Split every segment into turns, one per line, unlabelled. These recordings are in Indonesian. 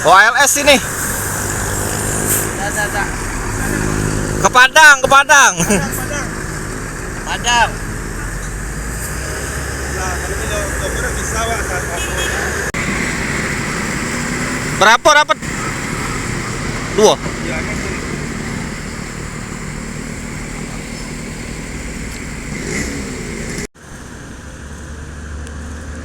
Oh, ALS ini.
Ada.
Ke Padang, ke Padang.
Padang.
Nah, kalau itu bisa Pak.
Berapa dapat? 2.
Ya, nanti.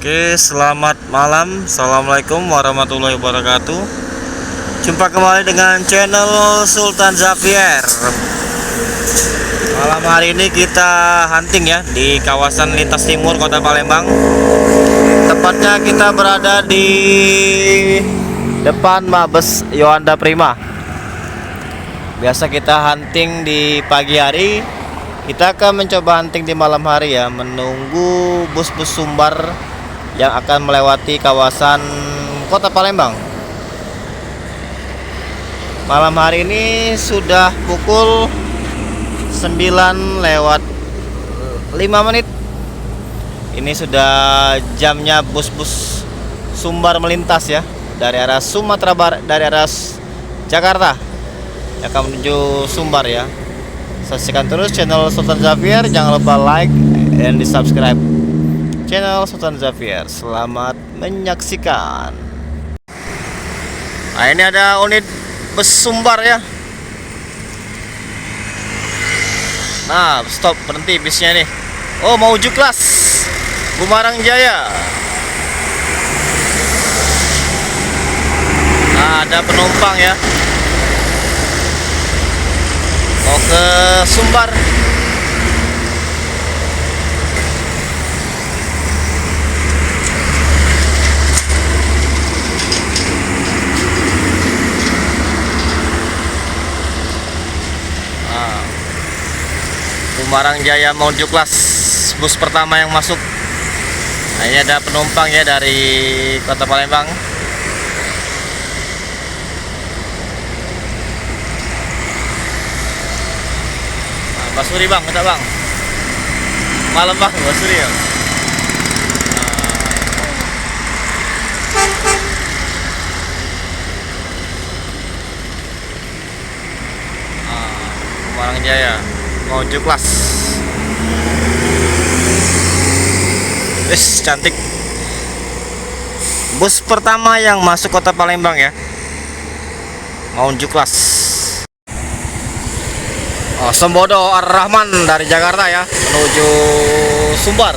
Oke, selamat malam. Assalamualaikum warahmatullahi wabarakatuh. Jumpa kembali dengan channel Sultan Xavier. Malam hari ini kita hunting ya di kawasan lintas timur Kota Palembang. Tepatnya kita berada di depan Mabes Yohanda Prima. Biasa kita hunting di pagi hari, kita akan mencoba hunting di malam hari ya, menunggu bus-bus sumbar yang akan melewati kawasan Kota Palembang. Malam hari ini sudah pukul 9 lewat 5 menit. Ini sudah jamnya bus-bus sumbar melintas ya, dari arah Sumatera Barat, dari arah Jakarta yang akan menuju Sumbar ya. Saksikan terus channel Sultan Xavier, jangan lupa like dan di subscribe channel Sultan Xavier. Selamat menyaksikan. Nah, ini ada unit bus Sumbar ya. Nah, stop, berhenti bisnya nih. Oh, mau ujuk kelas Gumarang Jaya. Nah, ada penumpang ya, mau ke Sumbar. Gumarang Jaya menuju kelas, bus pertama yang masuk. Nah, ini ada penumpang ya dari Kota Palembang. Nah, Basuri bang, minta bang. Malam bang, Basuri ya. Gumarang Jaya menuju kelas. Wis, cantik. Bus pertama yang masuk Kota Palembang ya, menuju kelas. Oh, Sembodo Ar-Rahman dari Jakarta ya, menuju Sumbar.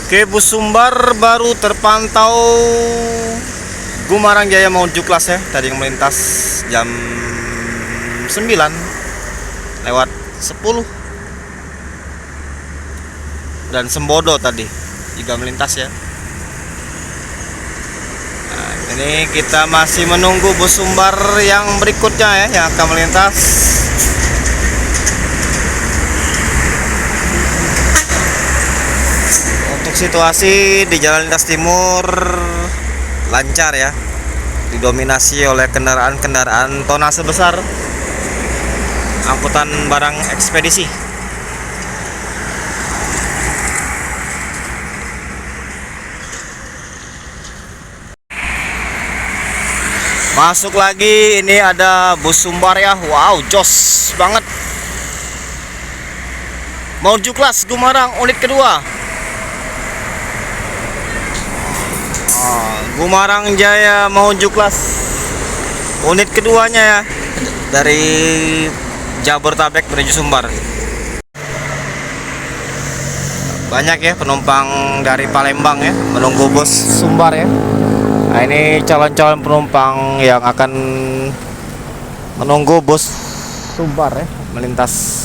Oke, bus Sumbar baru terpantau Gumarang Jaya menuju kelas ya. Tadi yang melintas jam 9 lewat 10. Dan Sembodo tadi juga melintas ya. Nah, ini kita masih menunggu bus Sumbar yang berikutnya ya, yang akan melintas. Situasi di Jalan Lintas Timur lancar ya, didominasi oleh kendaraan-kendaraan tonase besar, angkutan barang ekspedisi. Masuk lagi, ini ada bus Sumbar ya. Wow, jos banget. Menuju kelas Gumarang unit kedua. Gumarang Jaya menuju kelas unit keduanya ya, dari Jabodetabek menuju Sumbar. Banyak ya penumpang dari Palembang ya, menunggu bus Sumbar ya. Nah, ini calon-calon penumpang yang akan menunggu bus Sumbar ya melintas.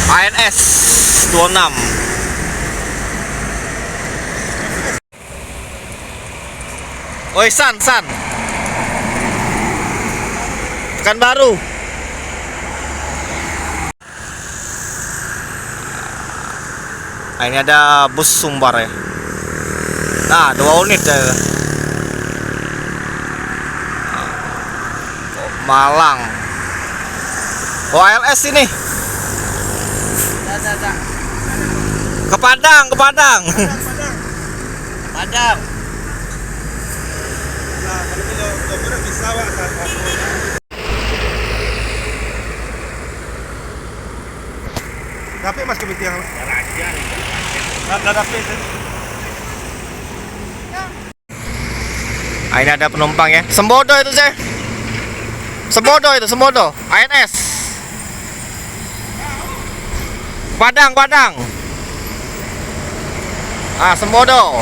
ANS 26. Oi, San. Pekanbaru. Nah, ini ada bus Sumbar ya. Nah, 2 unit ya. Malang. Oh, ALS ini. Ke Padang, ke Padang. Padang.
Nah, kalau itu bisa Wak. Tapi mas kemiti yang ada tapi itu.
Nah, ini ada penumpang ya. Sembodo itu sih. Sembodo itu, Sembodo. ANS. Padang, Padang. Ah, Sembodo.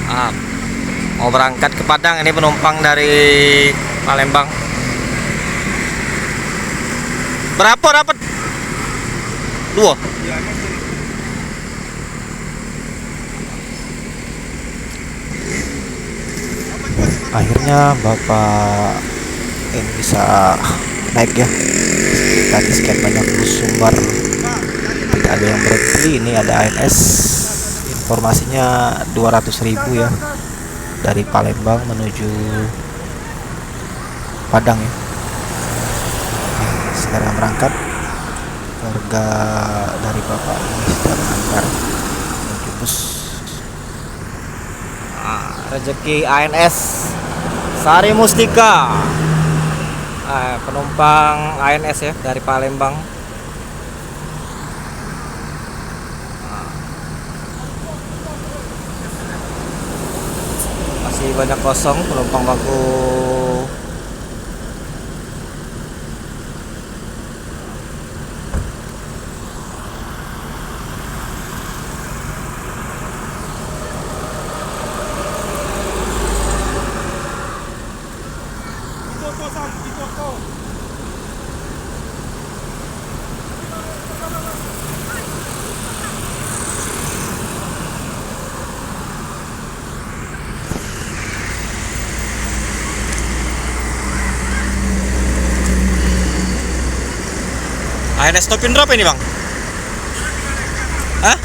Ah, mau berangkat ke Padang, ini penumpang dari Palembang. Berapa dapat? 2.
Ya, mas.
Akhirnya Bapak ini bisa naik ya. Tadi sekian banyak bus Sumbar tidak ada yang berhenti. Ini ada ANS, informasinya 200.000 ya, dari Palembang menuju Padang ya. Sekarang berangkat. Keluarga dari Bapak ini sedang mengantar menuju bus.
Rezeki ANS Sari Mustika. Penumpang ANS ya dari Palembang. Masih banyak kosong penumpang baku. ANS stopin berapa ini bang? Hah?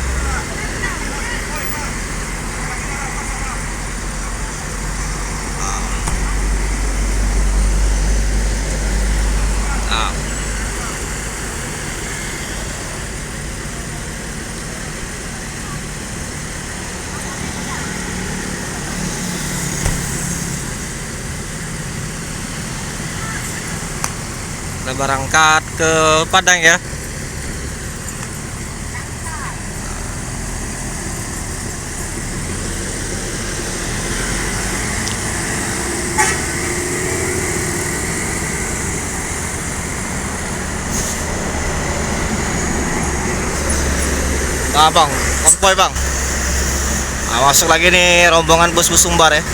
Ah. Kita berangkat ke Padang ya. Nah bang, konvoy bang. Nah, masuk lagi nih rombongan bus-bus Sumbar ya.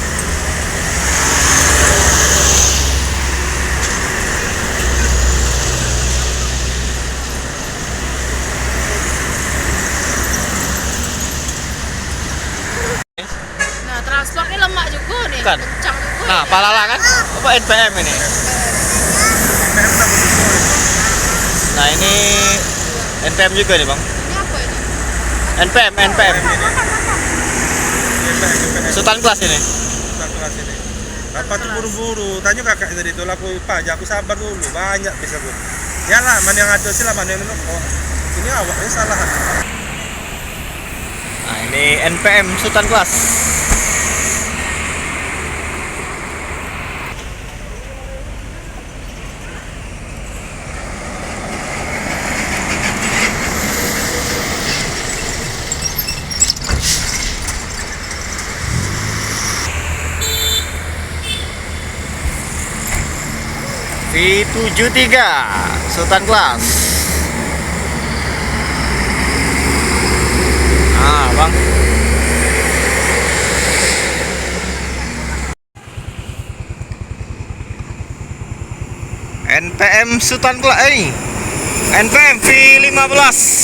Nah, transportnya lemak juga nih.
Kan?
Kencang juga.
Nah, Palala kan? Apa NPM ini? Nah ini NPM juga nih bang.
Ini apa ini?
NPM, NPM. Sultan kelas ini.
Kelas ini. Bapak tuh buru-buru. Tanya kakak tadi itu laku pajak. Aku sabar dulu. Banyak bisa bu. Ya lah, mana yang ada sila, mana yang oh, ini awaknya salah.
Nah ini NPM Sultan kelas. V73 Sultan kelas. Ah bang. NPM Sultan kelas ini. NPM V15